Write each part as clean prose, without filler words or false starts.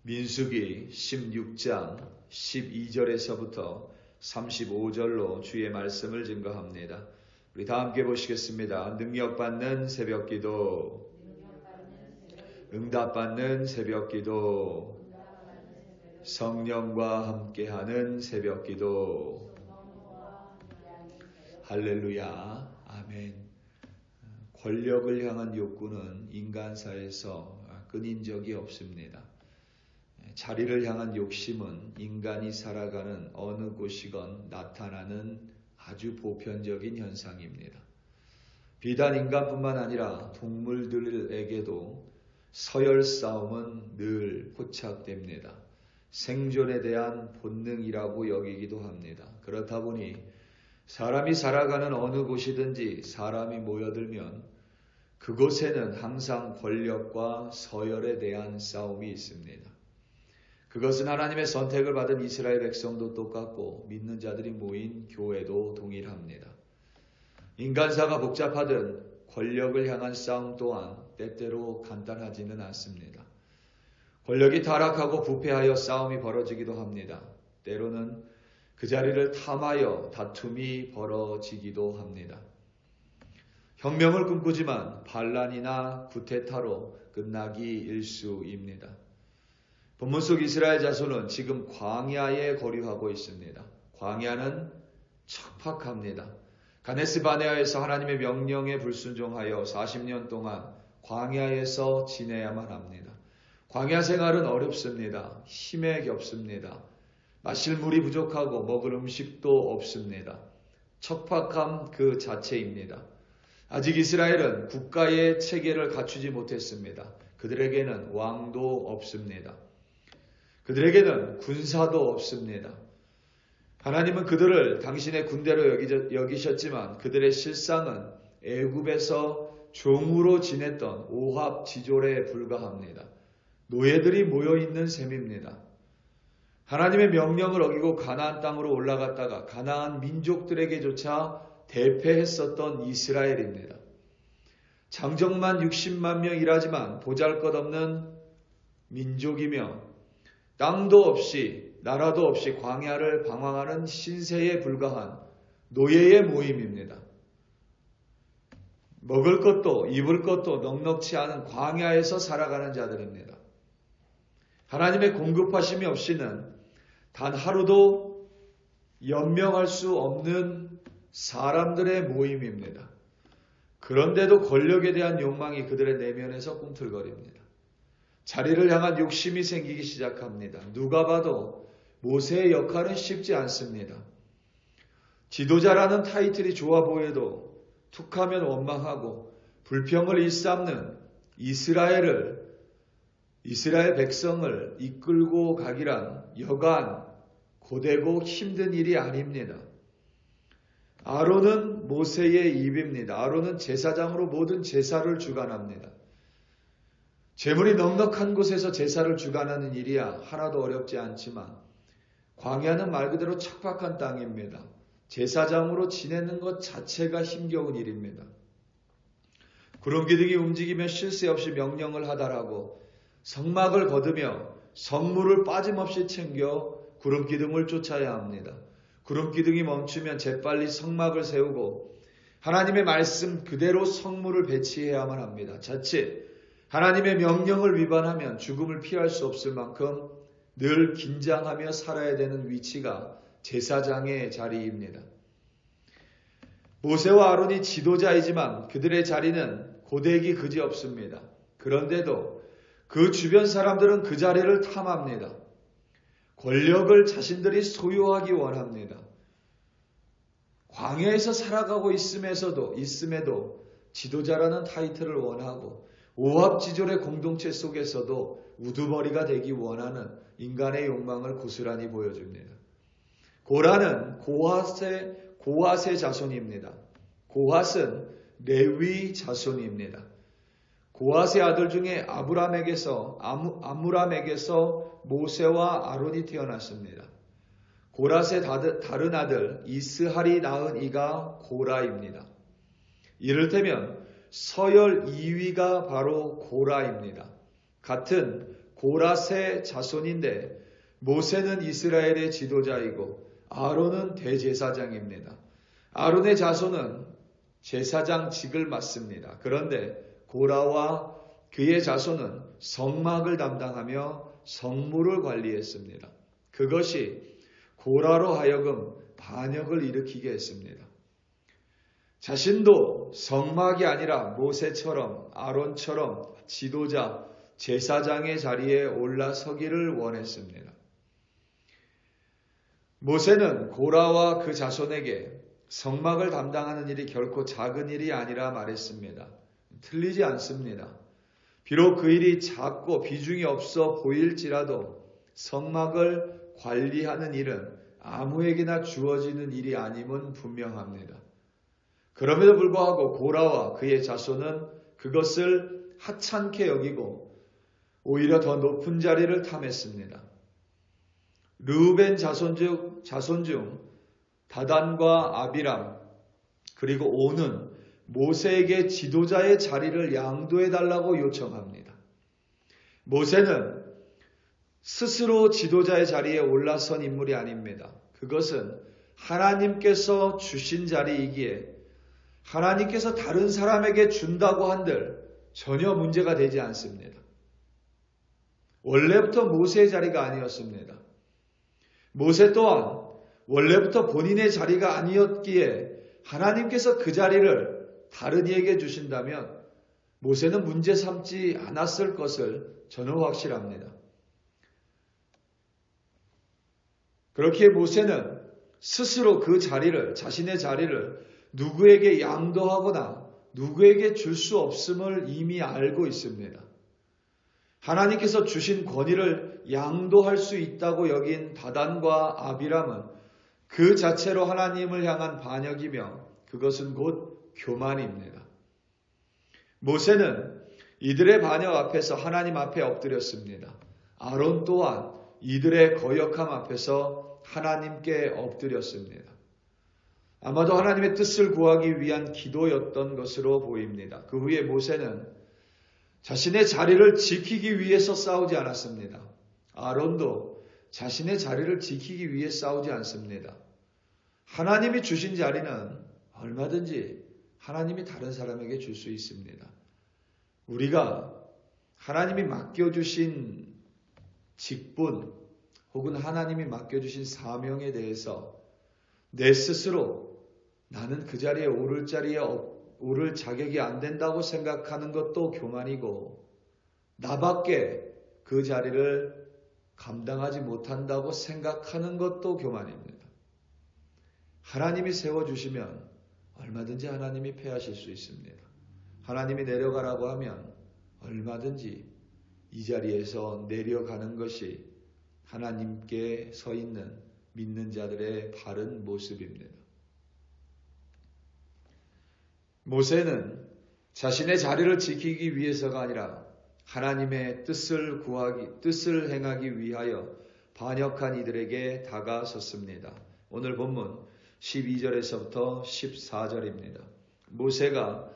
민수기 16장 12절에서부터 35절로 주의 말씀을 증거합니다. 우리 다 함께 보시겠습니다. 능력받는 새벽기도, 응답받는 새벽기도, 성령과 함께하는 새벽기도. 할렐루야, 아멘. 권력을 향한 욕구는 인간사에서 끊인 적이 없습니다. 자리를 향한 욕심은 인간이 살아가는 어느 곳이건 나타나는 아주 보편적인 현상입니다. 비단 인간뿐만 아니라 동물들에게도 서열 싸움은 늘 포착됩니다. 생존에 대한 본능이라고 여기기도 합니다. 그렇다 보니 사람이 살아가는 어느 곳이든지 사람이 모여들면 그곳에는 항상 권력과 서열에 대한 싸움이 있습니다. 그것은 하나님의 선택을 받은 이스라엘 백성도 똑같고 믿는 자들이 모인 교회도 동일합니다. 인간사가 복잡하든 권력을 향한 싸움 또한 때때로 간단하지는 않습니다. 권력이 타락하고 부패하여 싸움이 벌어지기도 합니다. 때로는 그 자리를 탐하여 다툼이 벌어지기도 합니다. 혁명을 꿈꾸지만 반란이나 쿠데타로 끝나기 일쑤입니다. 본문 속 이스라엘 자손은 지금 광야에 거류하고 있습니다. 광야는 척박합니다. 가데스 바네아에서 하나님의 명령에 불순종하여 40년 동안 광야에서 지내야만 합니다. 광야 생활은 어렵습니다. 힘에 겹습니다. 마실 물이 부족하고 먹을 음식도 없습니다. 척박함 그 자체입니다. 아직 이스라엘은 국가의 체계를 갖추지 못했습니다. 그들에게는 왕도 없습니다. 그들에게는 군사도 없습니다. 하나님은 그들을 당신의 군대로 여기셨지만 그들의 실상은 애굽에서 종으로 지냈던 오합지졸에 불과합니다. 노예들이 모여있는 셈입니다. 하나님의 명령을 어기고 가나안 땅으로 올라갔다가 가나안 민족들에게조차 대패했었던 이스라엘입니다. 장정만 60만 명이라지만 보잘것없는 민족이며 땅도 없이 나라도 없이 광야를 방황하는 신세에 불과한 노예의 모임입니다. 먹을 것도 입을 것도 넉넉치 않은 광야에서 살아가는 자들입니다. 하나님의 공급하심이 없이는 단 하루도 연명할 수 없는 사람들의 모임입니다. 그런데도 권력에 대한 욕망이 그들의 내면에서 꿈틀거립니다. 자리를 향한 욕심이 생기기 시작합니다. 누가 봐도 모세의 역할은 쉽지 않습니다. 지도자라는 타이틀이 좋아 보여도 툭하면 원망하고 불평을 일삼는 이스라엘 백성을 이끌고 가기란 여간 고되고 힘든 일이 아닙니다. 아론은 모세의 입입니다. 아론은 제사장으로 모든 제사를 주관합니다. 재물이 넉넉한 곳에서 제사를 주관하는 일이야 하나도 어렵지 않지만 광야는 말 그대로 척박한 땅입니다. 제사장으로 지내는 것 자체가 힘겨운 일입니다. 구름기둥이 움직이며 쉴 새 없이 명령을 하달하고 성막을 거두며 성물을 빠짐없이 챙겨 구름기둥을 쫓아야 합니다. 구름기둥이 멈추면 재빨리 성막을 세우고 하나님의 말씀 그대로 성물을 배치해야만 합니다. 자칫 하나님의 명령을 위반하면 죽음을 피할 수 없을 만큼 늘 긴장하며 살아야 되는 위치가 제사장의 자리입니다. 모세와 아론이 지도자이지만 그들의 자리는 고되기 그지없습니다. 그런데도 그 주변 사람들은 그 자리를 탐합니다. 권력을 자신들이 소유하기 원합니다. 광야에서 살아가고 있음에도 지도자라는 타이틀을 원하고 오합지졸의 공동체 속에서도 우두머리가 되기 원하는 인간의 욕망을 고스란히 보여줍니다. 고라는 고핫의 자손입니다. 고핫은 레위 자손입니다. 고핫의 아들 중에 아므람에게서 모세와 아론이 태어났습니다. 고랏의 다른 아들 이스할이 낳은 이가 고라입니다. 이를테면 서열 2위가 바로 고라입니다. 같은 고랏의 자손인데 모세는 이스라엘의 지도자이고 아론은 대제사장입니다. 아론의 자손은 제사장직을 맡습니다. 그런데 고라와 그의 자손은 성막을 담당하며 성물을 관리했습니다. 그것이 고라로 하여금 반역을 일으키게 했습니다. 자신도 성막이 아니라 모세처럼 아론처럼 지도자, 제사장의 자리에 올라서기를 원했습니다. 모세는 고라와 그 자손에게 성막을 담당하는 일이 결코 작은 일이 아니라 말했습니다. 틀리지 않습니다. 비록 그 일이 작고 비중이 없어 보일지라도 성막을 관리하는 일은 아무에게나 주어지는 일이 아님은 분명합니다. 그럼에도 불구하고 고라와 그의 자손은 그것을 하찮게 여기고 오히려 더 높은 자리를 탐했습니다. 르우벤 자손 중 다단과 아비람 그리고 오는 모세에게 지도자의 자리를 양도해달라고 요청합니다. 모세는 스스로 지도자의 자리에 올라선 인물이 아닙니다. 그것은 하나님께서 주신 자리이기에 하나님께서 다른 사람에게 준다고 한들 전혀 문제가 되지 않습니다. 원래부터 모세의 자리가 아니었습니다. 모세 또한 원래부터 본인의 자리가 아니었기에 하나님께서 그 자리를 다른 이에게 주신다면 모세는 문제 삼지 않았을 것을 저는 확실합니다. 그렇기에 모세는 스스로 그 자리를, 자신의 자리를 누구에게 양도하거나 누구에게 줄 수 없음을 이미 알고 있습니다. 하나님께서 주신 권위를 양도할 수 있다고 여긴 다단과 아비람은 그 자체로 하나님을 향한 반역이며 그것은 곧 교만입니다. 모세는 이들의 반역 앞에서 하나님 앞에 엎드렸습니다. 아론 또한 이들의 거역함 앞에서 하나님께 엎드렸습니다. 아마도 하나님의 뜻을 구하기 위한 기도였던 것으로 보입니다. 그 후에 모세는 자신의 자리를 지키기 위해서 싸우지 않았습니다. 아론도 자신의 자리를 지키기 위해 싸우지 않습니다. 하나님이 주신 자리는 얼마든지 하나님이 다른 사람에게 줄 수 있습니다. 우리가 하나님이 맡겨주신 직분 혹은 하나님이 맡겨주신 사명에 대해서 내 스스로 나는 그 자리에 오를 자격이 안 된다고 생각하는 것도 교만이고 나밖에 그 자리를 감당하지 못한다고 생각하는 것도 교만입니다. 하나님이 세워주시면 얼마든지 하나님이 패하실 수 있습니다. 하나님이 내려가라고 하면 얼마든지 이 자리에서 내려가는 것이 하나님께 서 있는 믿는 자들의 바른 모습입니다. 모세는 자신의 자리를 지키기 위해서가 아니라 하나님의 뜻을 행하기 위하여 반역한 이들에게 다가섰습니다. 오늘 본문 12절에서부터 14절입니다. 모세가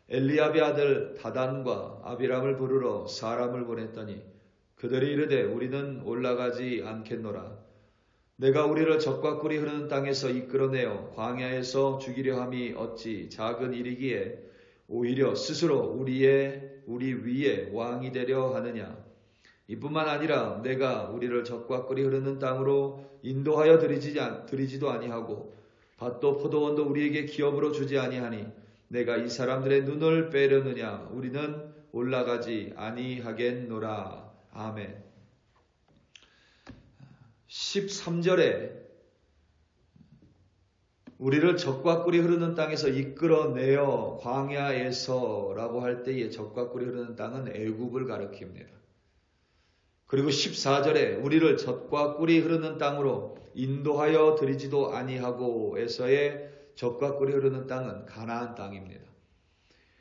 엘리압의 아들 다단과 아비람을 부르러 사람을 보냈더니 그들이 이르되 우리는 올라가지 않겠노라. 내가 우리를 적과 꿀이 흐르는 땅에서 이끌어내어 광야에서 죽이려 함이 어찌 작은 일이기에 오히려 스스로 우리 위에 왕이 되려 하느냐. 이뿐만 아니라 내가 우리를 적과 꿀이 흐르는 땅으로 인도하여 드리지도 아니하고 밭도 포도원도 우리에게 기업으로 주지 아니하니 내가 이 사람들의 눈을 빼려느냐. 우리는 올라가지 아니하겠노라. 아멘. 13절에 우리를 적과 꿀이 흐르는 땅에서 이끌어내어 광야에서 라고 할 때의 적과 꿀이 흐르는 땅은 애굽을 가리킵니다. 그리고 14절에 우리를 적과 꿀이 흐르는 땅으로 인도하여 드리지도 아니하고 에서의 적과 꿀이 흐르는 땅은 가나안 땅입니다.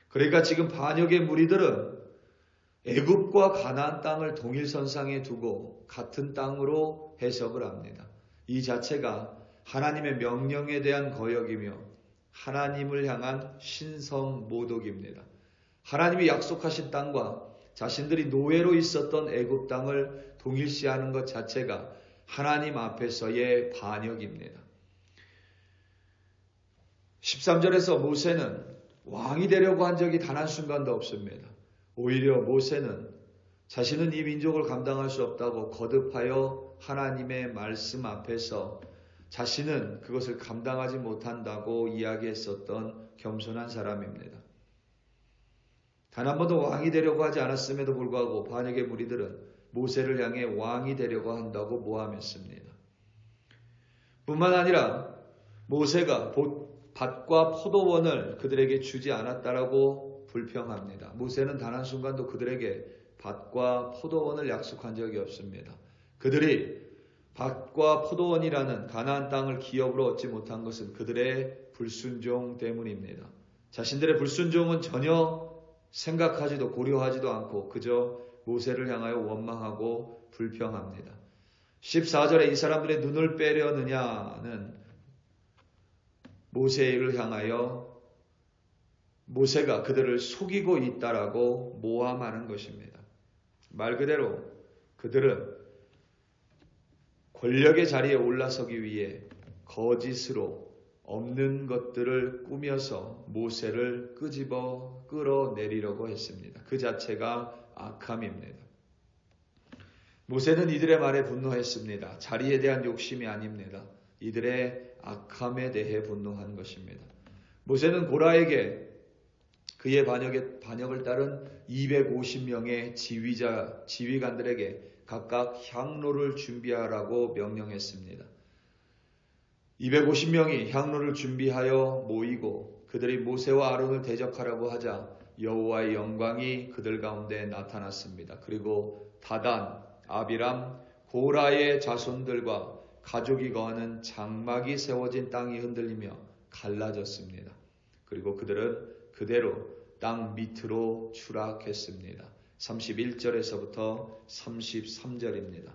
그러니까 지금 반역의 무리들은 애굽과 가나안 땅을 동일선상에 두고 같은 땅으로 해석을 합니다. 이 자체가 하나님의 명령에 대한 거역이며 하나님을 향한 신성모독입니다. 하나님이 약속하신 땅과 자신들이 노예로 있었던 애굽 땅을 동일시하는 것 자체가 하나님 앞에서의 반역입니다. 13절에서 모세는 왕이 되려고 한 적이 단 한순간도 없습니다. 오히려 모세는 자신은 이 민족을 감당할 수 없다고 거듭하여 하나님의 말씀 앞에서 자신은 그것을 감당하지 못한다고 이야기했었던 겸손한 사람입니다. 단 한 번도 왕이 되려고 하지 않았음에도 불구하고 반역의 무리들은 모세를 향해 왕이 되려고 한다고 모함했습니다. 뿐만 아니라 모세가 밭과 포도원을 그들에게 주지 않았다라고 불평합니다. 모세는 단 한순간도 그들에게 밭과 포도원을 약속한 적이 없습니다. 그들이 밭과 포도원이라는 가나안 땅을 기업으로 얻지 못한 것은 그들의 불순종 때문입니다. 자신들의 불순종은 전혀 생각하지도 고려하지도 않고 그저 모세를 향하여 원망하고 불평합니다. 14절에 이 사람들의 눈을 빼려느냐는 모세를 향하여 모세가 그들을 속이고 있다라고 모함하는 것입니다. 말 그대로 그들은 권력의 자리에 올라서기 위해 거짓으로 없는 것들을 꾸며서 모세를 끄집어 끌어내리려고 했습니다. 그 자체가 악함입니다. 모세는 이들의 말에 분노했습니다. 자리에 대한 욕심이 아닙니다. 이들의 악함에 대해 분노한 것입니다. 모세는 고라에게 그의 반역을 따른 250명의 지휘관들에게 각각 향로를 준비하라고 명령했습니다. 250명이 향로를 준비하여 모이고 그들이 모세와 아론을 대적하라고 하자 여호와의 영광이 그들 가운데 나타났습니다. 그리고 다단, 아비람, 고라의 자손들과 가족이 거하는 장막이 세워진 땅이 흔들리며 갈라졌습니다. 그리고 그들은 그대로 땅 밑으로 추락했습니다. 31절에서부터 33절입니다.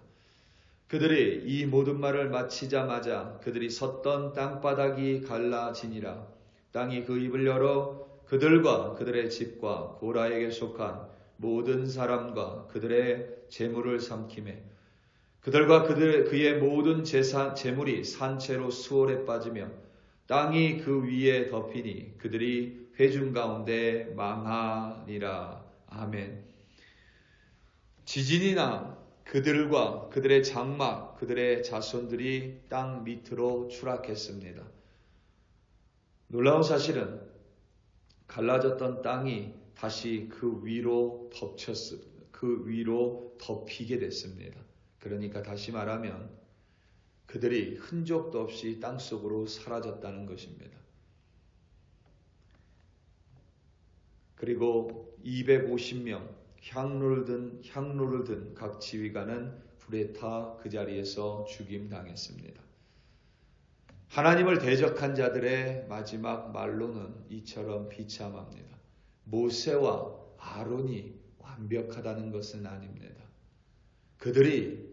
그들이 이 모든 말을 마치자마자 그들이 섰던 땅바닥이 갈라지니라. 땅이 그 입을 열어 그들과 그들의 집과 고라에게 속한 모든 사람과 그들의 재물을 삼키매 그들과 그의 모든 재물이 산채로 수월에 빠지며 땅이 그 위에 덮이니 그들이 회중 가운데 망하니라. 아멘. 지진이 나 그들과 그들의 장막, 그들의 자손들이 땅 밑으로 추락했습니다. 놀라운 사실은 갈라졌던 땅이 다시 그 위로 덮이게 됐습니다. 그러니까 다시 말하면 그들이 흔적도 없이 땅속으로 사라졌다는 것입니다. 그리고 250명 향로를 든 각 지휘관은 불에 타 그 자리에서 죽임당했습니다. 하나님을 대적한 자들의 마지막 말로는 이처럼 비참합니다. 모세와 아론이 완벽하다는 것은 아닙니다. 그들이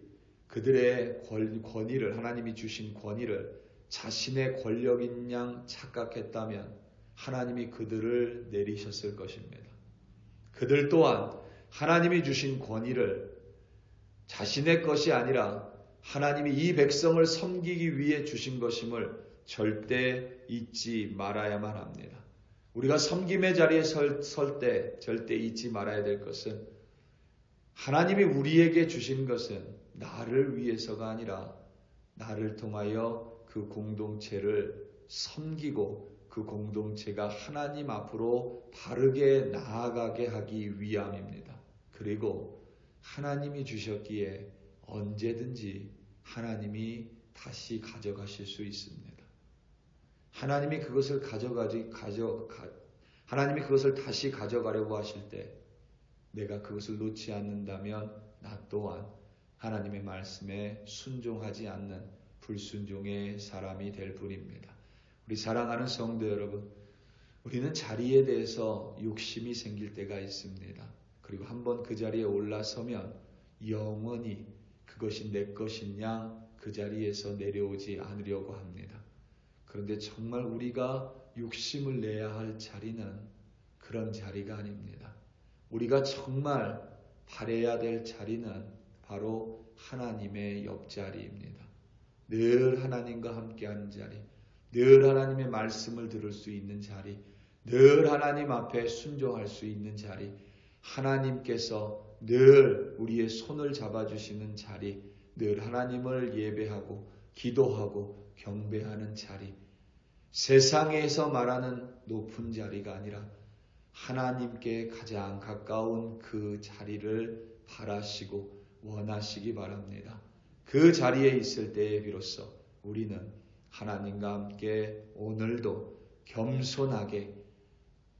그들의 권위를 하나님이 주신 권위를 자신의 권력인 양 착각했다면 하나님이 그들을 내리셨을 것입니다. 그들 또한 하나님이 주신 권위를 자신의 것이 아니라 하나님이 이 백성을 섬기기 위해 주신 것임을 절대 잊지 말아야만 합니다. 우리가 섬김의 자리에 설 때 절대 잊지 말아야 될 것은 하나님이 우리에게 주신 것은 나를 위해서가 아니라 나를 통하여 그 공동체를 섬기고 그 공동체가 하나님 앞으로 바르게 나아가게 하기 위함입니다. 그리고 하나님이 주셨기에 언제든지 하나님이 다시 가져가실 수 있습니다. 하나님이 그것을 하나님이 그것을 다시 가져가려고 하실 때 내가 그것을 놓지 않는다면 나 또한 하나님의 말씀에 순종하지 않는 불순종의 사람이 될 뿐입니다. 우리 사랑하는 성도 여러분, 우리는 자리에 대해서 욕심이 생길 때가 있습니다. 그리고 한번 그 자리에 올라서면 영원히 그것이 내 것인 양 그 자리에서 내려오지 않으려고 합니다. 그런데 정말 우리가 욕심을 내야 할 자리는 그런 자리가 아닙니다. 우리가 정말 바라야 될 자리는 바로 하나님의 옆자리입니다. 늘 하나님과 함께하는 자리, 늘 하나님의 말씀을 들을 수 있는 자리, 늘 하나님 앞에 순종할 수 있는 자리, 하나님께서 늘 우리의 손을 잡아주시는 자리, 늘 하나님을 예배하고 기도하고 경배하는 자리, 세상에서 말하는 높은 자리가 아니라 하나님께 가장 가까운 그 자리를 바라시고 원하시기 바랍니다. 그 자리에 있을 때에 비로소 우리는 하나님과 함께 오늘도 겸손하게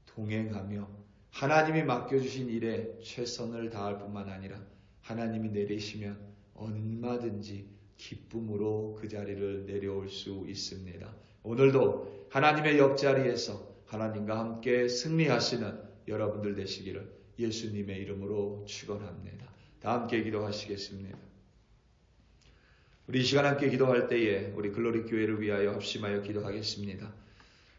동행하며 하나님이 맡겨주신 일에 최선을 다할 뿐만 아니라 하나님이 내리시면 얼마든지 기쁨으로 그 자리를 내려올 수 있습니다. 오늘도 하나님의 옆자리에서 하나님과 함께 승리하시는 여러분들 되시기를 예수님의 이름으로 축원합니다. 다 함께 기도하시겠습니다. 우리 이 시간 함께 기도할 때에 우리 글로리 교회를 위하여 합심하여 기도하겠습니다.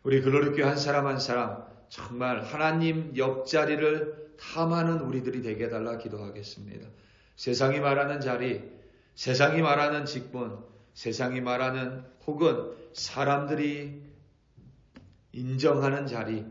우리 글로리 교회 한 사람 한 사람 정말 하나님 옆자리를 탐하는 우리들이 되게 해달라 기도하겠습니다. 세상이 말하는 자리, 세상이 말하는 직분, 세상이 말하는 혹은 사람들이 인정하는 자리,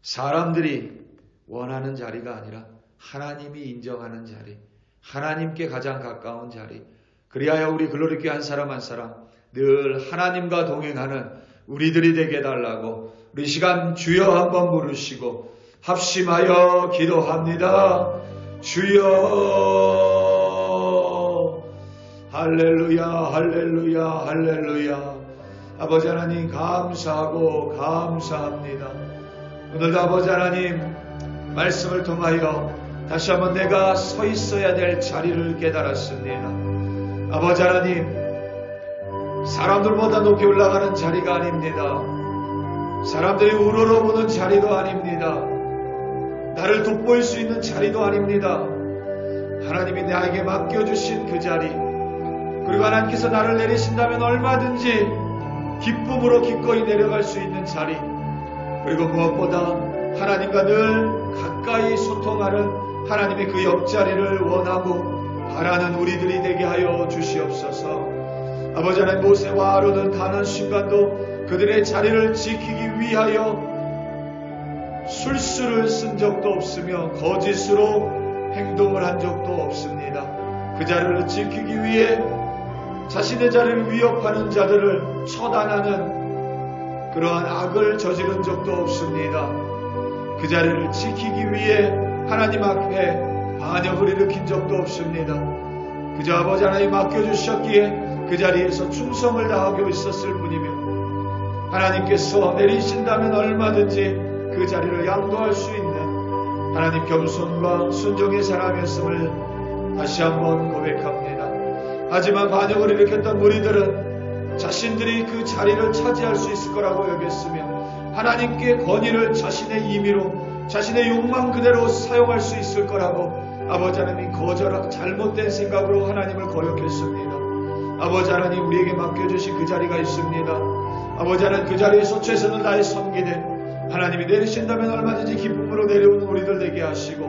사람들이 원하는 자리가 아니라 하나님이 인정하는 자리, 하나님께 가장 가까운 자리, 그리하여 우리 글로리교회 한 사람 한 사람 늘 하나님과 동행하는 우리들이 되게 해달라고 우리 시간 주여 한번 부르시고 합심하여 기도합니다. 주여 할렐루야 할렐루야 할렐루야. 아버지 하나님 감사하고 감사합니다. 오늘도 아버지 하나님 말씀을 통하여 다시 한번 내가 서 있어야 될 자리를 깨달았습니다. 아버지 하나님 사람들보다 높이 올라가는 자리가 아닙니다. 사람들이 우러러보는 자리도 아닙니다. 나를 돋보일 수 있는 자리도 아닙니다. 하나님이 나에게 맡겨주신 그 자리, 그리고 하나님께서 나를 내리신다면 얼마든지 기쁨으로 기꺼이 내려갈 수 있는 자리, 그리고 무엇보다 하나님과 늘 가까이 소통하는 하나님의 그 옆자리를 원하고 바라는 우리들이 되게 하여 주시옵소서. 아버지 하나님 모세와 아론은 단 한 순간도 그들의 자리를 지키기 위하여 술수를 쓴 적도 없으며 거짓으로 행동을 한 적도 없습니다. 그 자리를 지키기 위해 자신의 자리를 위협하는 자들을 처단하는 그러한 악을 저지른 적도 없습니다. 그 자리를 지키기 위해 하나님 앞에 반역을 일으킨 적도 없습니다. 그저 아버지 하나님 맡겨주셨기에 그 자리에서 충성을 다하고 있었을 뿐이며 하나님께서 내리신다면 얼마든지 그 자리를 양도할 수 있는 하나님 겸손과 순종의 사람이었음을 다시 한번 고백합니다. 하지만 반역을 일으켰던 무리들은 자신들이 그 자리를 차지할 수 있을 거라고 여겼으며 하나님께 권위를 자신의 임의로 자신의 욕망 그대로 사용할 수 있을 거라고 아버지 하나님 거절하고 잘못된 생각으로 하나님을 거역했습니다. 아버지 하나님 우리에게 맡겨주신 그 자리가 있습니다. 아버지 하나님 그 자리에서 최선을 다해 섬기되 하나님이 내리신다면 얼마든지 기쁨으로 내려오는 우리들 되게 하시고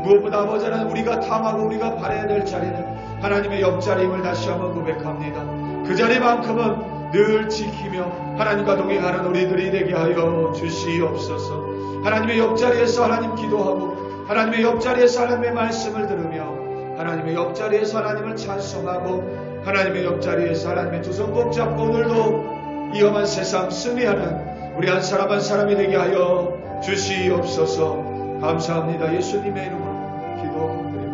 무엇보다 아버지 하나님 우리가 탐하고 우리가 바라야 될 자리는 하나님의 옆자리임을 다시 한번 고백합니다. 그 자리만큼은 늘 지키며 하나님과 동행하는 우리들이 되게 하여 주시옵소서. 하나님의 옆자리에서 하나님 기도하고 하나님의 옆자리에서 하나님의 말씀을 들으며 하나님의 옆자리에서 하나님을 찬송하고 하나님의 옆자리에서 하나님의 두 손 꼭 잡고 오늘도 이 험한 세상 승리하는 우리 한 사람 한 사람이 되게 하여 주시옵소서. 감사합니다. 예수님의 이름으로 기도드립니다.